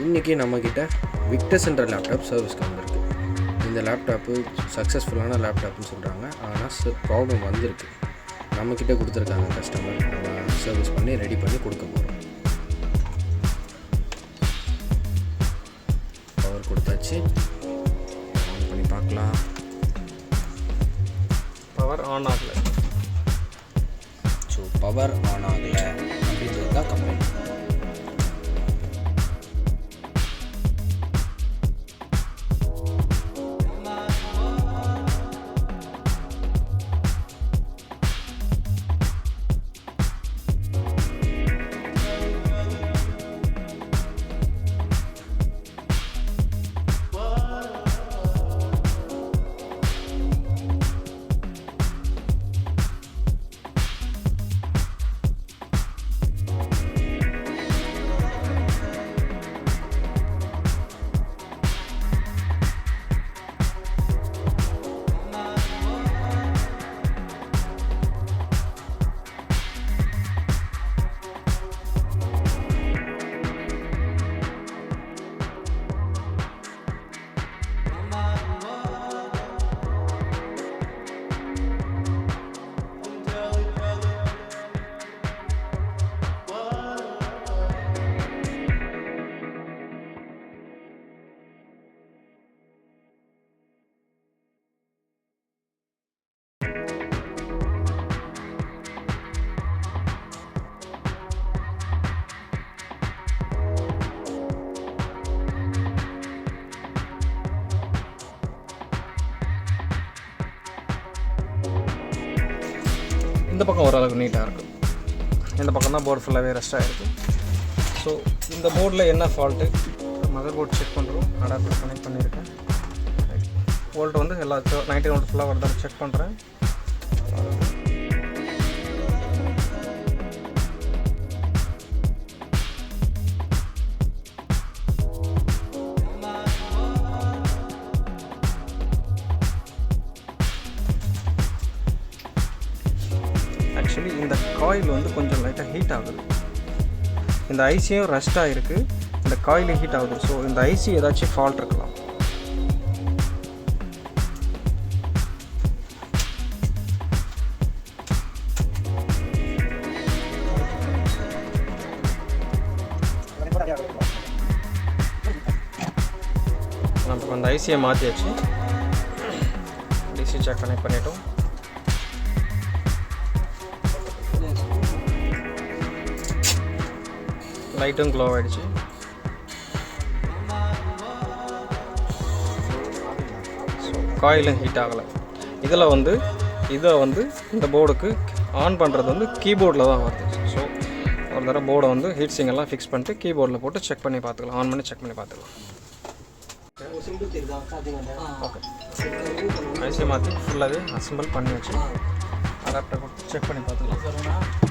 இன்றைக்கி நம்மக்கிட்ட விக்டஸ்ன்ற லேப்டாப் சர்வீஸ்க்கு வந்திருக்கு. இந்த லேப்டாப்பு சக்ஸஸ்ஃபுல்லான லேப்டாப்னு சொல்கிறாங்க. ஆனால் ப்ராப்ளம் வந்திருக்கு. நம்மக்கிட்ட கொடுத்துருக்காங்க கஸ்டமர். நம்ம சர்வீஸ் பண்ணி ரெடி பண்ணி கொடுக்க போகிறோம். பவர் கொடுத்தாச்சு. ஆன் பண்ணி பார்க்கலாம். பவர் ஆன் ஆகலை. ஸோ பவர் ஆன் ஆகலை அப்படின்றது தான் கம்ப்ளைண்ட். இந்த பக்கம் ஓரளவுக்கு நீட்டாக இருக்கும். இந்த பக்கம் தான் போர்டு ஃபுல்லாகவே ரெஸ்ட்டாக இருக்குது. ஸோ இந்த போர்டில் என்ன ஃபால்ட்டு, மதர் போர்டு செக் பண்ணுறோம். அடாப்டர் கனெக்ட் பண்ணியிருக்கேன். வோல்ட் வந்து எல்லா 90 வோல்ட் ஃபுல்லாக வருதான் செக் பண்ணுறேன். ஆக்சுவலி இந்த காயில் வந்து கொஞ்சம் லைட்டாக ஹீட் ஆகுது. இந்த ஐசியும் ரஸ்ட்டாக இருக்குது, இந்த காயிலும் ஹீட் ஆகுது. ஸோ இந்த ஐசி ஏதாச்சும் ஃபால்ட் இருக்கலாம். நம்ம அந்த ஐசியை மாற்றியாச்சு. டிசி ஜாக் கனெக்ட் பண்ணிட்டோம். லைட்டும் க்ளோ ஆகிடுச்சு. ஸோ காயிலும் ஹீட் ஆகலை. இதில் வந்து இதை வந்து இந்த போர்டுக்கு ஆன் பண்ணுறது வந்து கீபோர்டில் தான் வருது. ஸோ ஒரு தடவை போர்டை வந்து ஹீட் சிங்கெல்லாம் ஃபிக்ஸ் பண்ணிட்டு கீபோர்டில் போட்டு செக் பண்ணி பார்த்துக்கலாம். ஆன் பண்ணி செக் பண்ணி பார்த்துக்கலாம். ஓகே, ஐசி மாற்றி ஃபுல்லாகவே அசம்பிள் பண்ணி வச்சு அடாப்டர் கொடுத்து செக் பண்ணி பார்த்துக்கலாம்.